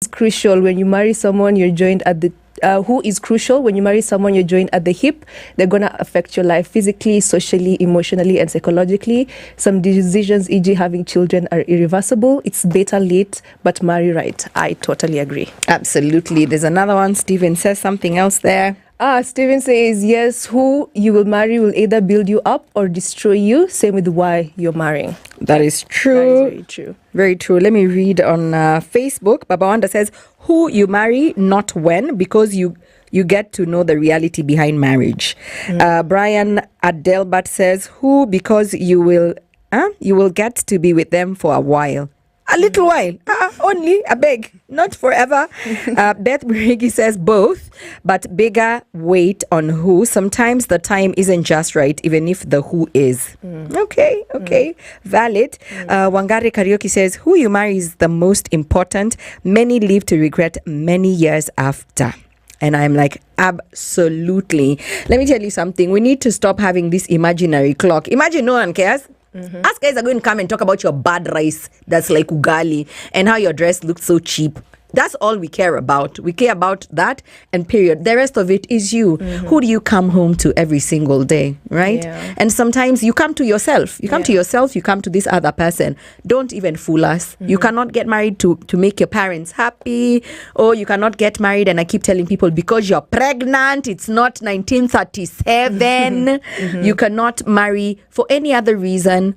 crucial when you marry someone you're joined at the who is crucial when you marry someone you're joined at the hip. They're going to affect your life physically, socially, emotionally, and psychologically. Some decisions, e.g. having children, are irreversible. It's better late, but marry right. I totally agree. Absolutely. There's another one. Steven says something else there. Steven says, yes, who you will marry will either build you up or destroy you. Same with why you're marrying. That is true. That is very true. Very true. Let me read on Facebook. Baba Wanda says, who you marry, not when, because you get to know the reality behind marriage. Brian Adelbert says, who, because you will get to be with them for a while. A little while, only, I beg, not forever. Beth Brigi says both, but bigger weight on who. Sometimes the time isn't just right, even if the who is. Okay, valid. Wangari Karaoke says, who you marry is the most important. Many live to regret many years after. And I'm like, absolutely. Let me tell you something. We need to stop having this imaginary clock. Imagine no one cares. Us guys are going to come and talk about your bad rice that's like ugali and how your dress looks so cheap. That's all we care about. We care about that and period. The rest of it is you. Who do you come home to every single day, right? Yeah. And sometimes you come to yourself. You come to yourself, you come to this other person. Don't even fool us. You cannot get married to make your parents happy, or you cannot get married, and I keep telling people, because you're pregnant, it's not 1937. You cannot marry for any other reason.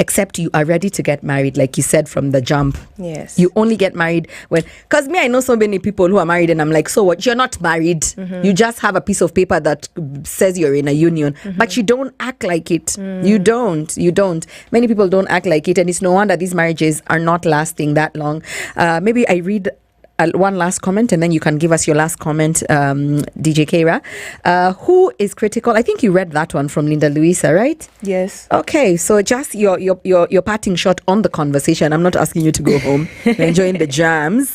Except you are ready to get married, like you said from the jump. Yes. You only get married when, because me, I know so many people who are married and I'm like, so what? You're not married. You just have a piece of paper that says you're in a union, but you don't act like it. You don't. Many people don't act like it, and it's no wonder these marriages are not lasting that long. Maybe I read one last comment and then you can give us your last comment, DJ Keira. Who is critical? I think you read that one from Linda Luisa, right? Yes. Okay, so just your parting shot on the conversation. I'm not asking you to go home. You're enjoying the jams.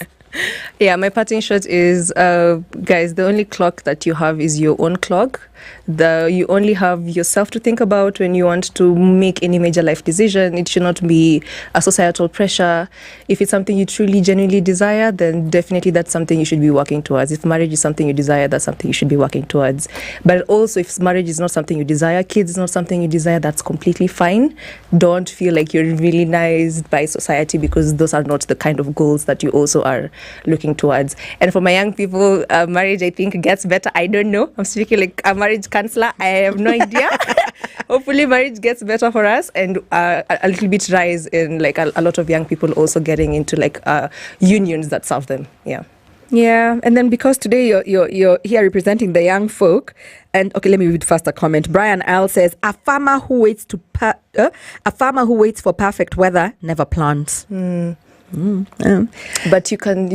Yeah, my parting shot is, guys, the only clock that you have is your own clock. You only have yourself to think about when you want to make any major life decision. It should not be a societal pressure. If it's something you truly, genuinely desire, then definitely that's something you should be working towards. If marriage is something you desire, that's something you should be working towards. But also, if marriage is not something you desire, kids is not something you desire, that's completely fine. Don't feel like you're villainized by society, because those are not the kind of goals that you also are looking towards. And for my young people, marriage, I think, gets better. I don't know. I'm speaking like a marriage counselor. I have no idea. Hopefully marriage gets better for us, and a little bit rise in like a lot of young people also getting into like unions that serve them. Yeah, and then because today you're here representing the young folk, and okay, let me read first a comment. Brian Al says, a farmer who waits for perfect weather never plants. But you can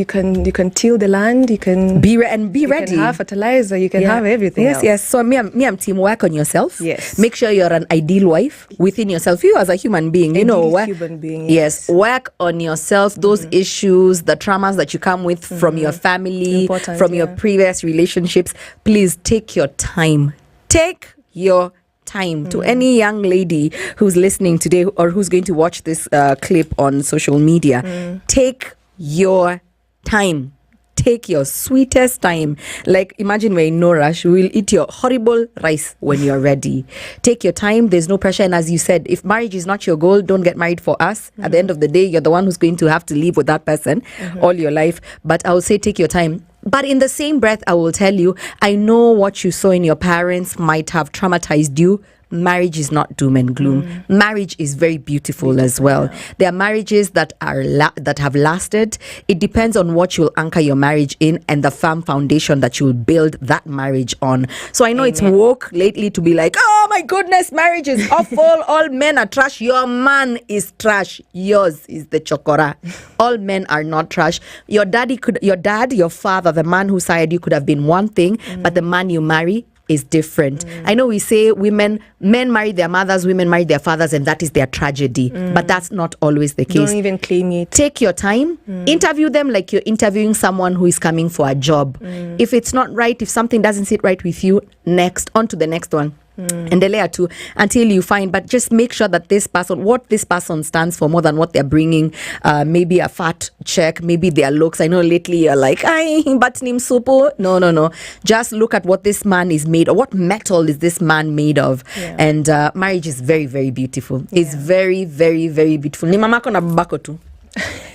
till the land, you can be ready. You can have fertilizer, you can have everything else. Yes. So I'm team work on yourself. Yes. Make sure you're an ideal wife within yourself. You as a human being, human being. Yes. Work on yourself. Those issues, the traumas that you come with from your family, from your previous relationships. Please take your time. Take your time. To any young lady who's listening today or who's going to watch this clip on social media, take your time. Take your sweetest time. Like, imagine we're in no rush. We'll eat your horrible rice when you're ready. Take your time. There's no pressure. And as you said, if marriage is not your goal, don't get married for us. At the end of the day, you're the one who's going to have to live with that person all your life. But I would say take your time. But in the same breath, I will tell you, I know what you saw in your parents might have traumatized you. Marriage is not doom and gloom. Marriage is very beautiful as well. Yeah. There are marriages that are that have lasted. It depends on what you'll anchor your marriage in and the firm foundation that you'll build that marriage on. So I know it's woke lately to be like, oh my goodness, marriage is awful. All men are trash. Your man is trash. Yours is the chokora. All men are not trash. Your father, the man who sired you could have been one thing, but the man you marry is different. I know we say men marry their mothers, women marry their fathers, and that is their tragedy. But that's not always the case. Don't even claim it. Take your time. Interview them like you're interviewing someone who is coming for a job. If it's not right, if something doesn't sit right with you, next, on to the next one. Endelea tu until you find, but just make sure that what this person stands for more than what they're bringing, maybe a fat check, maybe their looks. I know lately you're like, but nim supo. No. Just look at what this man is made of. What metal is this man made of? Yeah. And marriage is very, very beautiful. Yeah. It's very, very, very beautiful. Ni mamako na babako tu.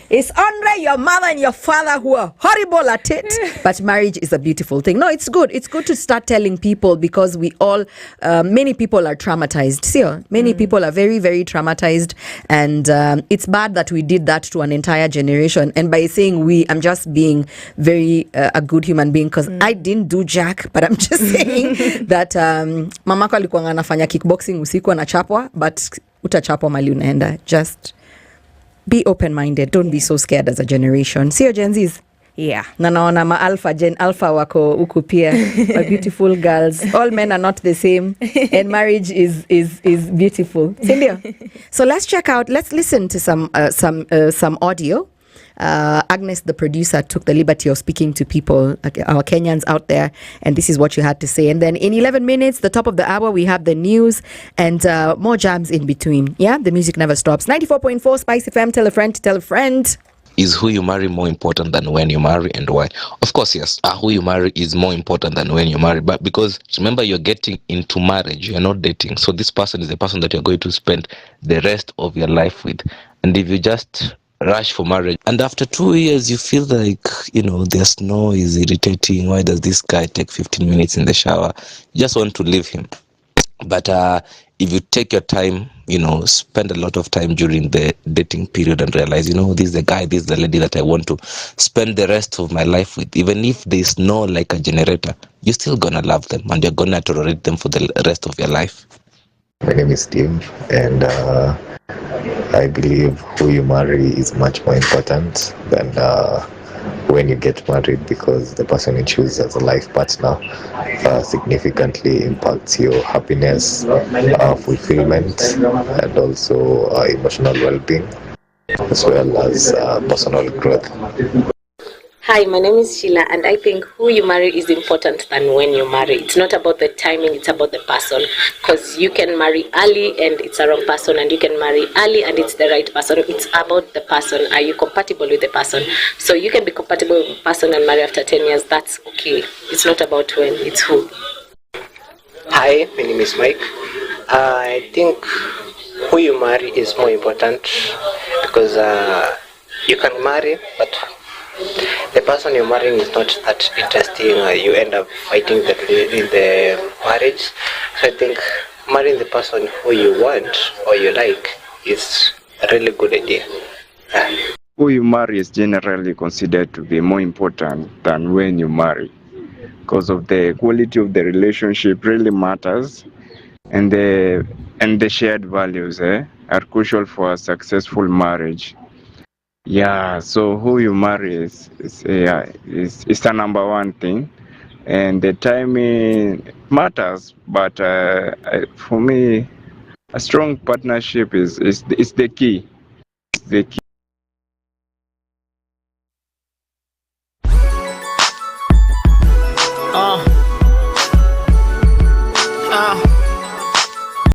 It's only your mother and your father who are horrible at it. But marriage is a beautiful thing. No, it's good. It's good to start telling people, because we all, many people are traumatized. See, many people are very, very traumatized. And it's bad that we did that to an entire generation. And by saying we, I'm just being very a good human being, because I didn't do jack. But I'm just saying that mamako alikuwa anafanya kickboxing usiku anachapwa, but utachapwa mali unaenda. Just be open-minded. Don't be so scared as a generation. See your Gen Zs? Yeah. Naona Gen Alpha wako uku pia. Beautiful girls. All men are not the same. And marriage is beautiful. Sindio? So let's listen to some audio. Agnes, the producer, took the liberty of speaking to people, our Kenyans out there, and this is what you had to say. And then in 11 minutes, the top of the hour, we have the news and more jams in between. Yeah, the music never stops. 94.4 SpiceFM, tell a friend to tell a friend. Is who you marry more important than when you marry, and why? Of course, yes. Who you marry is more important than when you marry, but because remember, you're getting into marriage, you're not dating. So this person is the person that you're going to spend the rest of your life with. And if you just rush for marriage, and after 2 years you feel like, their snore is irritating, why does this guy take 15 minutes in the shower? You just want to leave him. But if you take your time, spend a lot of time during the dating period and realize, this is the guy, this is the lady that I want to spend the rest of my life with, even if they snore like a generator, you're still gonna love them and you're gonna tolerate them for the rest of your life. My name is Steve, and I believe who you marry is much more important than when you get married, because the person you choose as a life partner significantly impacts your happiness, fulfillment, and also emotional well-being, as well as personal growth. Hi, my name is Sheila, and I think who you marry is important than when you marry. It's not about the timing, it's about the person. Because you can marry early and it's a wrong person, and you can marry early and it's the right person. It's about the person. Are you compatible with the person? So you can be compatible with the person and marry after 10 years. That's okay. It's not about when, it's who. Hi, my name is Mike. I think who you marry is more important, because you can marry, but the person you're marrying is not that interesting. You end up fighting in the marriage. So I think marrying the person who you want or you like is a really good idea. Who you marry is generally considered to be more important than when you marry, because of the quality of the relationship really matters, and the shared values are crucial for a successful marriage. Yeah, so who you marry is the number one thing, and the timing matters. But for me, a strong partnership is the key. It's the key.